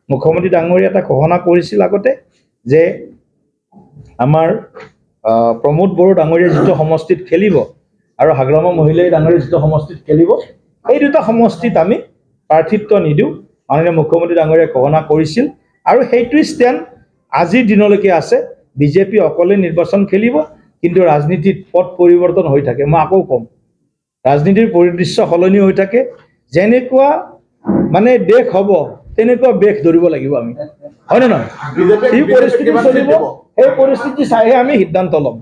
মুখ্যমন্ত্ৰী ডাঙৰীয়া এটা ঘোষণা কৰিছিল আগতে যে আমাৰ প্ৰমোদ বড়ো ডাঙৰীয়া যিটো সমষ্টিত খেলিব আৰু হাগ্ৰামা মহিলাই ডাঙৰীয়া যিটো সমষ্টিত খেলিব, এই দুটা সমষ্টিত আমি প্ৰাৰ্থিত্ব নিদিওঁ, মাননীয় মুখ্যমন্ত্ৰী ডাঙৰীয়াই ঘোষণা কৰিছিল। আৰু সেইটোৱে ষ্টেণ্ড আজিৰ দিনলৈকে আছে। বিজেপি অকলে নিৰ্বাচন খেলিব, কিন্তু ৰাজনীতিত পথ পৰিৱৰ্তন হৈ থাকে। মই আকৌ ক'ম, ৰাজনীতিৰ পৰিদৃশ্য সলনি হৈ থাকে। যেনেকুৱা মানে দেশ হ'ব তেনেকুৱা বেশ ধৰিব লাগিব আমি, হয় নে নহয়? যি পৰিস্থিতি চলিব সেই পৰিস্থিতি চাইহে আমি সিদ্ধান্ত ল'ম।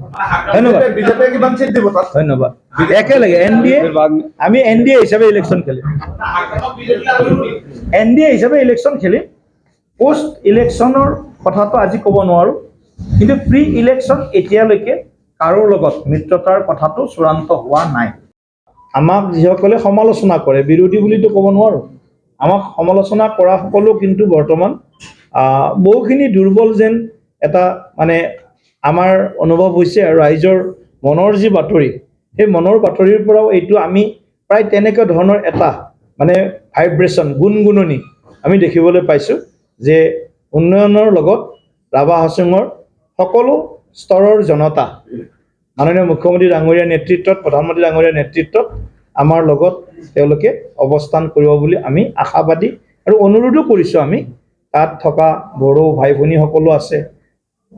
ধন্যবাদ। ধন্যবাদ। একেলগে আমি NDA হিচাপে ইলেকশ্যন খেলিম। NDA হিচাপে ইলেকশ্যন খেলিম। পোষ্ট ইলেকশ্যনৰ কথাটো আজি ক'ব নোৱাৰোঁ, কিন্তু প্ৰি ইলেকশ্যন এতিয়ালৈকে কাৰো লগত মিত্ৰতাৰ কথাটো চূড়ান্ত হোৱা নাই। আমাক যিসকলে সমালোচনা কৰে, বিৰোধী বুলিতো ক'ব নোৱাৰোঁ, আমাক সমালোচনা কৰা সকলো কিন্তু বৰ্তমান বহুখিনি দুৰ্বল যেন এটা মানে আমাৰ অনুভৱ হৈছে। আৰু ৰাইজৰ মনৰ যি বাতৰি, সেই মনৰ বাতৰিৰ পৰাও এইটো আমি প্ৰায় তেনেকুৱা ধৰণৰ এটা মানে ভাইব্ৰেশ্যন, গুণগুণনি আমি দেখিবলৈ পাইছোঁ যে উন্নয়নৰ লগত ৰাভা হাছঙৰ সকলো স্তৰৰ জনতা মাননীয় মুখ্যমন্ত্ৰী ডাঙৰীয়াৰ নেতৃত্বত, প্ৰধানমন্ত্ৰী ডাঙৰীয়াৰ নেতৃত্বত আমাৰ লগত তেওঁলোকে অৱস্থান কৰিব বুলি আমি আশাবাদী আৰু অনুৰোধো কৰিছোঁ। আমি তাত থকা বড়ো ভাই ভনীসকলো আছে,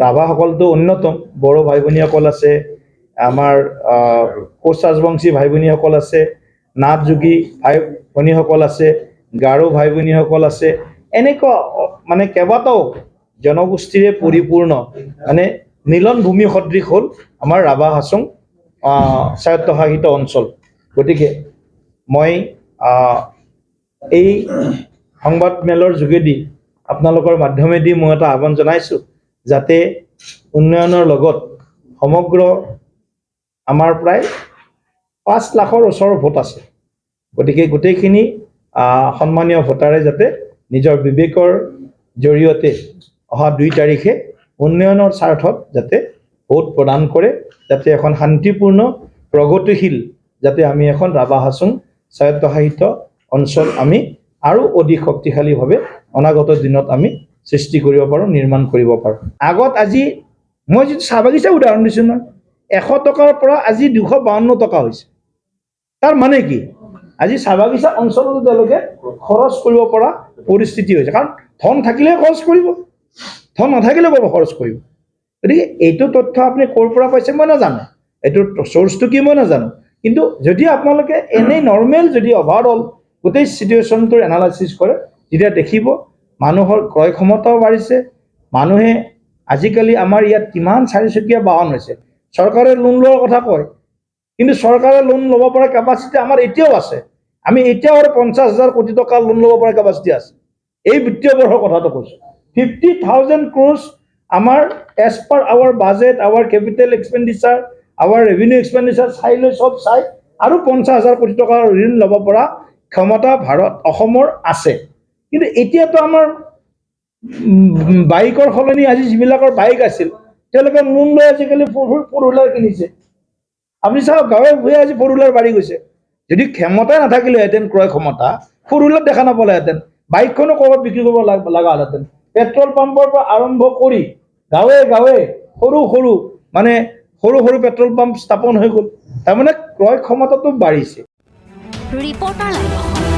ৰাভাসকলতো অন্যতম, বড়ো ভাই ভনীসকল আছে, আমাৰ কোচ ৰাজবংশী ভাই ভনীসকল আছে, নাথ যোগী ভাই ভনীসকল আছে, গাৰো ভাই ভনীসকল আছে। এনেকুৱা মানে কেইবাটাও জনগোষ্ঠীৰে পৰিপূৰ্ণ মানে মিলন ভূমি সদৃশ হ'ল আমাৰ ৰাভা হাছং স্বায়ত্তশাসিত অঞ্চল। গতিকে মই এই সংবাদ মেলৰ যোগেদি আপোনালোকৰ মাধ্যমেদি মই এটা আহ্বান জনাইছোঁ, যাতে উন্নয়নৰ লগত সমগ্ৰ আমাৰ প্ৰায় 5 লাখৰ ওচৰৰ ভোট আছে। গতিকে গোটেইখিনি সন্মানীয় ভোটাৰে যাতে নিজৰ বিবেকৰ জৰিয়তে অহা 2 তাৰিখে উন্নয়নৰ স্বাৰ্থত যাতে ভোট প্ৰদান কৰে, যাতে এখন শান্তিপূৰ্ণ প্ৰগতিশীল যাতে আমি এখন ৰাভা হাছং স্বায়ত্তশাসিত অঞ্চল আমি আৰু অধিক শক্তিশালীভাৱে অনাগত দিনত আমি সৃষ্টি কৰিব পাৰোঁ, নিৰ্মাণ কৰিব পাৰোঁ। আগত আজি মই যিটো চাহ বাগিচা উদাহৰণ দিছোঁ নহয়, 100 টকাৰ পৰা আজি 252 টকা হৈছে। তাৰ মানে কি, আজি চাহ বাগিচা অঞ্চলতো তেওঁলোকে খৰচ কৰিব পৰা পৰিস্থিতি হৈছে। কাৰণ ধন থাকিলেহে খৰচ কৰিব, ধন নাথাকিলে ক'ব খৰচ কৰিব। গতিকে এইটো তথ্য আপুনি ক'ৰ পৰা পাইছে মই নাজানো, এইটোৰ চ'ৰ্চটো কি মই নাজানো, কিন্তু যদি আপোনালোকে এনেই নৰ্মেল যদি অভাৰঅল গোটেই চিটুৱেশ্যনটোৰ এনালাইচিছ কৰে, তেতিয়া দেখিব মানুহৰ ক্ৰয় ক্ষমতাও বাঢ়িছে। মানুহে আজিকালি আমাৰ ইয়াত কিমান চাৰিচকীয়া বাহন হৈছে। চৰকাৰে লোন লোৱাৰ কথা কয়, কিন্তু চৰকাৰে লোন ল'ব পৰা কেপাচিটি আমাৰ এতিয়াও আছে। আমি এতিয়াও আৰু 50,000 কোটি টকা লোন ল'ব পৰা কেপাচিটি আছে। এই বিত্তীয় বৰ্ষৰ কথাটো কৈছোঁ। 50,000 crores আমাৰ as per our budget, our capital expenditure, our revenue expenditure চাই লৈ চব চাই আৰু 50,000 কোটি টকাৰ ঋণ ল'ব পৰা ক্ষমতা অসমৰ আছে। কিন্তু এতিয়াতো আমাৰ বাইকৰ সলনি আজি যিবিলাকৰ বাইক আছিল, তেওঁলোকে লোন লৈ আজিকালি 4-wheeler কিনিছে। আপুনি চাওক, গাঁৱে ভূঞে আজি 4-wheeler বাঢ়ি গৈছে। যদি ক্ষমতা নাথাকিলেহেঁতেন, ক্ৰয় ক্ষমতা, 4-wheeler দেখা নাপালেহেঁতেন, বাইকখনো ক'ৰবাত বিক্ৰী কৰিব লগা হ'লহেঁতেন। পেট্ৰল পাম্পৰ পৰা আৰম্ভ কৰি গাঁৱে গাঁৱে সৰু সৰু পেট্ৰল পাম্প স্থাপন হৈ গ'ল। তাৰমানে ক্ৰয় ক্ষমতাটো বাঢ়িছে। Reporter live